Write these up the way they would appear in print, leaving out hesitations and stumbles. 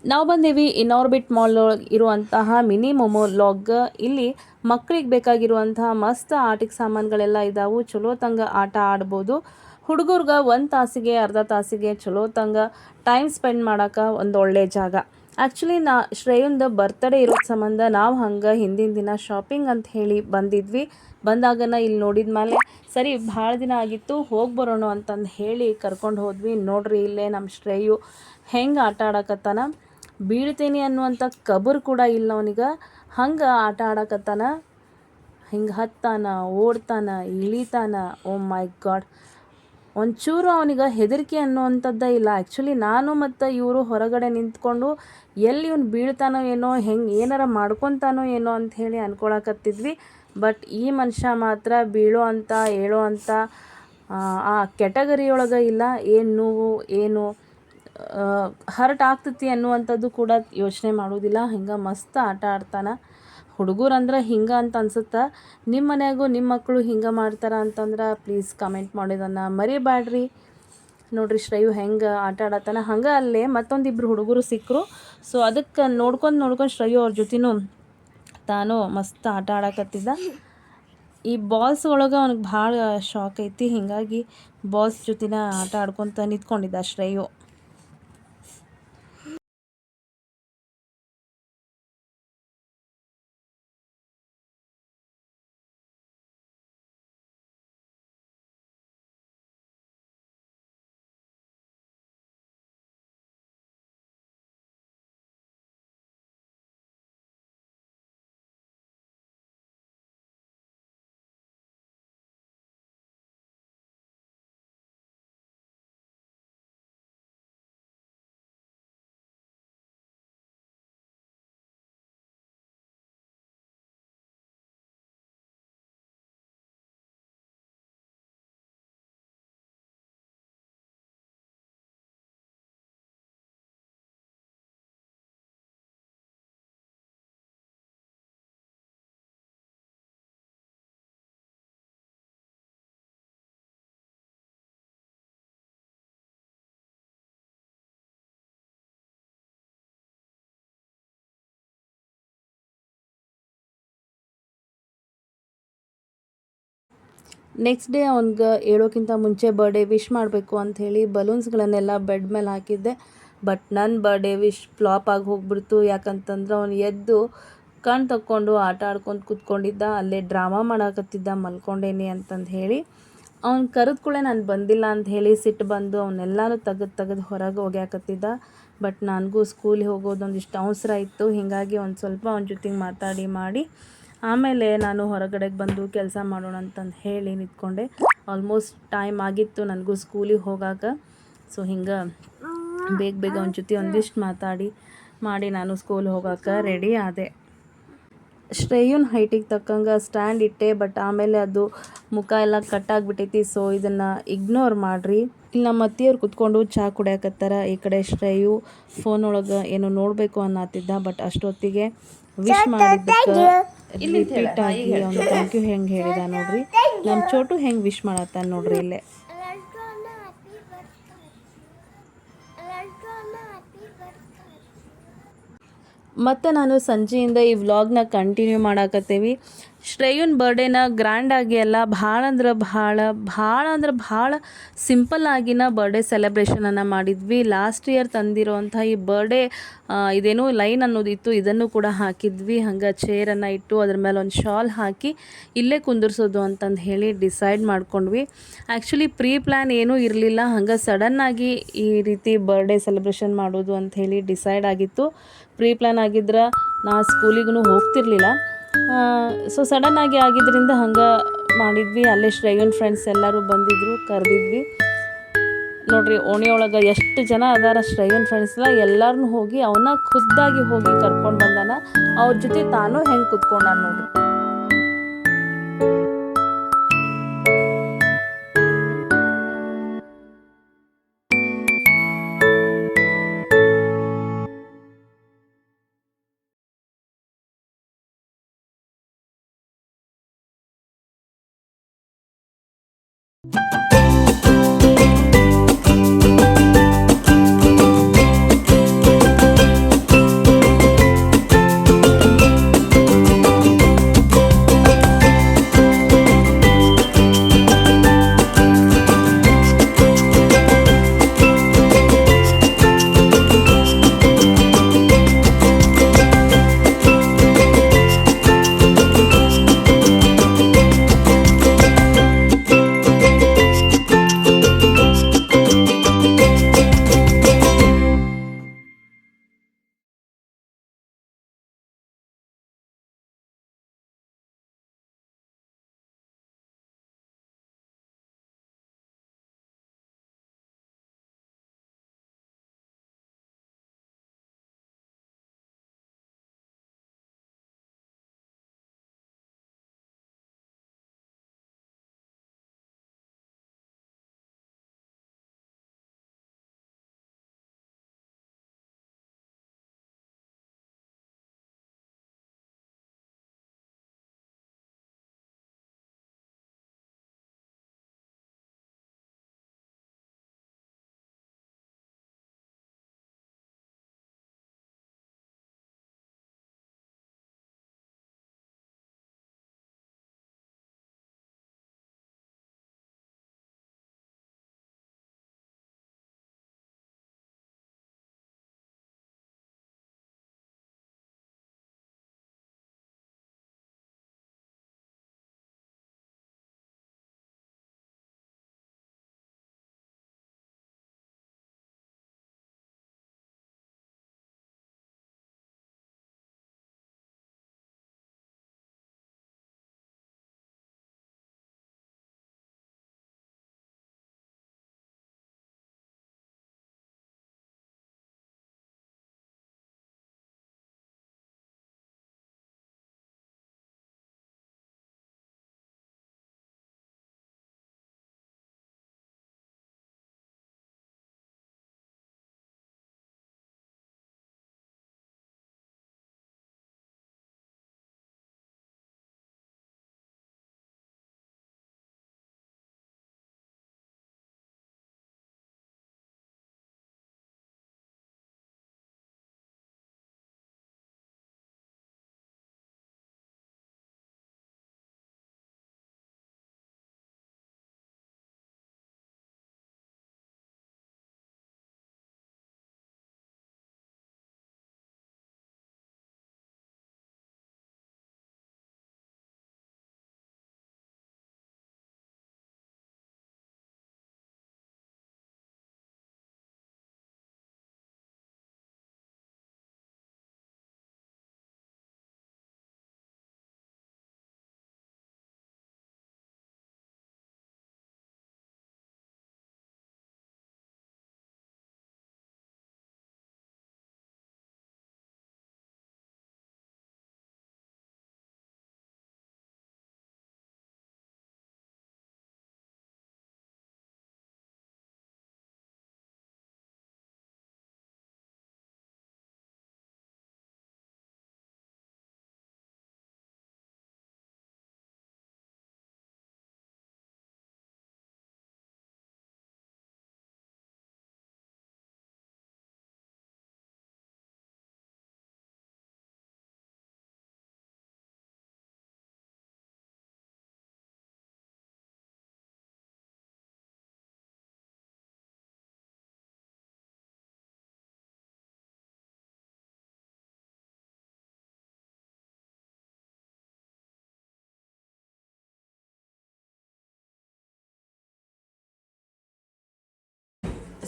ನಾವು ಬಂದೀವಿ ಇನಾರ್ಬಿಟ್ ಮಾಲ್ ಇರುವಂತಹ ಮಿನಿ ಮೊಮೊ ಲಾಗ್. ಇಲ್ಲಿ ಮಕ್ಕಳಿಗೆ ಬೇಕಾಗಿರುವಂತಹ ಮಸ್ತ್ ಆಟಿಕೆ ಸಾಮಾನುಗಳೆಲ್ಲ ಇದಾವು. ಚಲೋ ತಂಗ ಆಟ ಆಡ್ಬೋದು. ಹುಡುಗರ್ಗೆ ಒಂದು ತಾಸಿಗೆ ಅರ್ಧ ತಾಸಿಗೆ ಚಲೋ ತಂಗ ಟೈಮ್ ಸ್ಪೆಂಡ್ ಮಾಡೋಕೆ ಒಂದು ಒಳ್ಳೆ ಜಾಗ. ಆ್ಯಕ್ಚುಲಿ ಶ್ರೇಯಂದು ಬರ್ತಡೇ ಇರೋ ಸಂಬಂಧ ನಾವು ಹಂಗೆ ಹಿಂದಿನ ದಿನ ಶಾಪಿಂಗ್ ಅಂತ ಹೇಳಿ ಬಂದಿದ್ವಿ. ಬಂದಾಗನ ಇಲ್ಲಿ ನೋಡಿದ ಮೇಲೆ ಸರಿ ಭಾಳ ದಿನ ಆಗಿತ್ತು ಹೋಗಿ ಬರೋಣ ಅಂತಂದು ಹೇಳಿ ಕರ್ಕೊಂಡು ಹೋದ್ವಿ. ನೋಡ್ರಿ ಇಲ್ಲೇ ನಮ್ಮ ಶ್ರೇಯು ಹೆಂಗೆ ಆಟ ಆಡಕತ್ತಾನ. ಬೀಳ್ತೀನಿ ಅನ್ನುವಂಥ ಕಬರ್ ಕೂಡ ಇಲ್ಲ ಅವನಿಗೆ. ಹಂಗೆ ಆಟ ಆಡಕತ್ತಾನ. ಹಿಂಗೆ ಹತ್ತಾನ, ಓಡ್ತಾನ, ಇಳಿತಾನ. ಓ ಮೈ ಗಾಡ್, ಒಂಚೂರು ಅವನಿಗೆ ಹೆದರಿಕೆ ಅನ್ನುವಂಥದ್ದೇ ಇಲ್ಲ. ಆ್ಯಕ್ಚುಲಿ ನಾನು ಮತ್ತು ಇವರು ಹೊರಗಡೆ ನಿಂತ್ಕೊಂಡು ಎಲ್ಲಿ ಇವ್ನು ಬೀಳ್ತಾನೋ ಏನೋ, ಹೆಂಗೆ ಏನಾರ ಮಾಡ್ಕೊತಾನೋ ಏನೋ ಅಂಥೇಳಿ ಅಂದ್ಕೊಳಕತ್ತಿದ್ವಿ. ಬಟ್ ಈ ಮನುಷ್ಯ ಮಾತ್ರ ಬೀಳೋ ಅಂತ ಹೇಳೋ ಅಂತ ಆ ಕೆಟಗರಿಯೊಳಗೆ ಇಲ್ಲ. ಏನು ನೋವು ಏನು ಹರ್ಟ್ ಆಗ್ತತಿ ಅನ್ನುವಂಥದ್ದು ಕೂಡ ಯೋಚನೆ ಮಾಡೋದಿಲ್ಲ. ಹಿಂಗೆ ಮಸ್ತ್ ಆಟ ಆಡ್ತಾನೆ. ಹುಡುಗರು ಅಂದ್ರೆ ಹಿಂಗೆ ಅಂತ ಅನ್ಸುತ್ತೆ. ನಿಮ್ಮ ಮನ್ಯಾಗೂ ನಿಮ್ಮ ಮಕ್ಕಳು ಹಿಂಗೆ ಮಾಡ್ತಾರ ಅಂತಂದ್ರೆ ಪ್ಲೀಸ್ ಕಮೆಂಟ್ ಮಾಡೋದನ್ನು ಮರಿಬೇಡ್ರಿ. ನೋಡ್ರಿ ಶ್ರೇಯು ಹೆಂಗೆ ಆಟ ಆಡತ್ತಾನ. ಹಂಗೆ ಅಲ್ಲೇ ಮತ್ತೊಂದಿಬ್ಬರು ಹುಡುಗರು ಸಿಕ್ಕರು. ಸೊ ಅದಕ್ಕೆ ನೋಡ್ಕೊಂಡು ಶ್ರೇಯು ಅವ್ರ ಜೊತೆನೂ ತಾನು ಮಸ್ತ್ ಆಟ ಆಡಕತ್ತಿದ್ದ. ಈ ಬಾಲ್ಸ್ ಒಳಗೆ ಅವ್ನಿಗೆ ಭಾಳ ಶಾಕ್ ಐತಿ. ಹೀಗಾಗಿ ಬಾಲ್ಸ್ ಜೊತೆನ ಆಟ ಆಡ್ಕೊತ ನಿಂತ್ಕೊಂಡಿದ್ದ ಶ್ರೇಯು. ನೆಕ್ಸ್ಟ್ ಡೇ ಅವ್ನಿಗೆ ಹೇಳೋಕ್ಕಿಂತ ಮುಂಚೆ ಬರ್ಡೇ ವಿಶ್ ಮಾಡಬೇಕು ಅಂಥೇಳಿ ಬಲೂನ್ಸ್ಗಳನ್ನೆಲ್ಲ ಬೆಡ್ ಮೇಲೆ ಹಾಕಿದ್ದೆ. ಬಟ್ ನನ್ನ ಬರ್ಡೇ ವಿಶ್ ಫ್ಲಾಪ್ ಆಗಿ ಹೋಗ್ಬಿಡ್ತು. ಯಾಕಂತಂದ್ರೆ ಅವ್ನು ಎದ್ದು ಕಣ್ಣು ತಕ್ಕೊಂಡು ಆಟ ಆಡ್ಕೊಂಡು ಕೂತ್ಕೊಂಡಿದ್ದ. ಅಲ್ಲೇ ಡ್ರಾಮಾ ಮಾಡಾಕತ್ತಿದ್ದ ಮಲ್ಕೊಂಡೇನಿ ಅಂತಂದು ಹೇಳಿ. ಅವ್ನು ಕರೆದ ಕೂಡಲೇ ನಾನು ಬಂದಿಲ್ಲ ಅಂತ ಹೇಳಿ ಸಿಟ್ಟು ಬಂದು ಅವನ್ನೆಲ್ಲನೂ ತೆಗೆದು ಹೊರಗೆ ಒಗ್ಯಾಕತ್ತಿದ್ದ. ಬಟ್ ನನಗೂ ಸ್ಕೂಲಿಗೆ ಹೋಗೋದೊಂದಿಷ್ಟು ಅವಸರ ಇತ್ತು. ಹೀಗಾಗಿ ಒಂದು ಸ್ವಲ್ಪ ಅವನ ಜೊತೆಗೆ ಮಾತಾಡಿ ಮಾಡಿ ಆಮೇಲೆ ನಾನು ಹೊರಗಡೆಗೆ ಬಂದು ಕೆಲಸ ಮಾಡೋಣ ಅಂತಂದು ಹೇಳಿ ನಿಂತ್ಕೊಂಡೆ. ಆಲ್ಮೋಸ್ಟ್ ಟೈಮ್ ಆಗಿತ್ತು ನನಗೂ ಸ್ಕೂಲಿಗೆ ಹೋಗಾಕ. ಸೊ ಹಿಂಗೆ ಬೇಗ ಅವನ ಜೊತೆ ಒಂದಿಷ್ಟು ಮಾಡಿ ನಾನು ಸ್ಕೂಲ್ ಹೋಗಾಕ ರೆಡಿ ಆದೆ. ಶ್ರೇಯನ್ ಹೈಟಿಗೆ ತಕ್ಕಂಗೆ ಸ್ಟ್ಯಾಂಡ್ ಇಟ್ಟೆ. ಬಟ್ ಆಮೇಲೆ ಅದು ಮುಖ ಎಲ್ಲ ಕಟ್ಟಾಗಿಬಿಟ್ಟೈತಿ. ಸೊ ಇದನ್ನು ಇಗ್ನೋರ್ ಮಾಡಿರಿ. ಇಲ್ಲಿ ನಮ್ಮ ಅತ್ತಿಯವ್ರು ಕುತ್ಕೊಂಡು ಚಹಾ ಕುಡಿಯಾಕತ್ತಾರ. ಈ ಕಡೆ ಶ್ರೇಯು ಫೋನ್ ಒಳಗೆ ಏನೋ ನೋಡಬೇಕು ಅನ್ನತ್ತಿದ್ದ. ಬಟ್ ಅಷ್ಟೊತ್ತಿಗೆ ವಿಶ್ ಮಾಡಿದ್ದಕ್ಕೆ ರಿಪೀಟ್ ಆಗಿ ಅವ್ನು ಥ್ಯಾಂಕ್ ಯು ಹೆಂಗೆ ಹೇಳಿದ ನೋಡ್ರಿ. ನಮ್ಮ ಚೋಟು ಹೆಂಗೆ ವಿಶ್ ಮಾಡತ್ತಾನ ನೋಡ್ರಿ ಇಲ್ಲೇ. ಮತ್ತು ನಾನು ಸಂಜೆಯಿಂದ ಈ ವ್ಲಾಗ್ನ ಕಂಟಿನ್ಯೂ ಮಾಡಾಕತ್ತೇವಿ. ಶ್ರೇಯನ್ ಬರ್ಡೇನ ಗ್ರ್ಯಾಂಡಾಗಿ ಅಲ್ಲ, ಭಾಳ ಸಿಂಪಲ್ಲಾಗಿನ ಬರ್ಡೇ ಸೆಲೆಬ್ರೇಷನನ್ನು ಮಾಡಿದ್ವಿ. ಲಾಸ್ಟ್ ಇಯರ್ ತಂದಿರೋವಂಥ ಈ ಬರ್ಡೇ ಇದೇನೋ ಲೈನ್ ಅನ್ನೋದಿತ್ತು, ಇದನ್ನು ಕೂಡ ಹಾಕಿದ್ವಿ. ಹಂಗೆ ಚೇರನ್ನು ಇಟ್ಟು ಅದ್ರ ಮೇಲೆ ಒಂದು ಶಾಲ್ ಹಾಕಿ ಇಲ್ಲೇ ಕುಂದಿರ್ಸೋದು ಅಂತಂದು ಹೇಳಿ ಡಿಸೈಡ್ ಮಾಡ್ಕೊಂಡ್ವಿ. ಆ್ಯಕ್ಚುಲಿ ಪ್ರೀ ಪ್ಲ್ಯಾನ್ ಏನೂ ಇರಲಿಲ್ಲ. ಹಂಗೆ ಸಡನ್ನಾಗಿ ಈ ರೀತಿ ಬರ್ಡೇ ಸೆಲೆಬ್ರೇಷನ್ ಮಾಡೋದು ಅಂಥೇಳಿ ಡಿಸೈಡ್ ಆಗಿತ್ತು. ಪ್ರೀ ಪ್ಲ್ಯಾನ್ ಆಗಿದ್ರೆ ನಾ ಸ್ಕೂಲಿಗೂ ಹೋಗ್ತಿರ್ಲಿಲ್ಲ. ಸೊ ಸಡನ್ನಾಗಿ ಆಗಿದ್ದರಿಂದ ಹಂಗೆ ಮಾಡಿದ್ವಿ. ಅಲ್ಲೇ ಶ್ರೇಯನ್ ಫ್ರೆಂಡ್ಸ್ ಎಲ್ಲರೂ ಬಂದಿದ್ದರು, ಕರೆದಿದ್ವಿ. ನೋಡ್ರಿ ಓಣಿಯೊಳಗೆ ಎಷ್ಟು ಜನ ಅದಾರ ಶ್ರೇಯನ್ ಫ್ರೆಂಡ್ಸ್ನ. ಎಲ್ಲರನ್ನೂ ಹೋಗಿ ಅವನ್ನ ಖುದ್ದಾಗಿ ಹೋಗಿ ಕರ್ಕೊಂಡು ಬಂದಾನ. ಅವ್ರ ಜೊತೆ ತಾನು ಹೆಂಗೆ ಕುತ್ಕೊಂಡ ನೋಡ್ರಿ.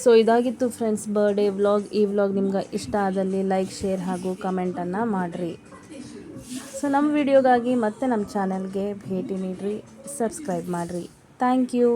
ಸೊ ಇದಾಗಿತ್ತು ಫ್ರೆಂಡ್ಸ್ ಬರ್ಡೇ ವ್ಲಾಗ್. ಈ ವ್ಲಾಗ್ ನಿಮ್ಗೆ ಇಷ್ಟ ಆದಲ್ಲಿ ಲೈಕ್, ಶೇರ್ ಹಾಗೂ ಕಮೆಂಟನ್ನು ಮಾಡಿರಿ. ಸೊ ನಮ್ಮ ವಿಡಿಯೋಗಾಗಿ ಮತ್ತೆ ನಮ್ಮ ಚಾನಲ್ಗೆ ಭೇಟಿ ನೀಡಿರಿ, ಸಬ್ಸ್ಕ್ರೈಬ್ ಮಾಡಿರಿ. Thank you.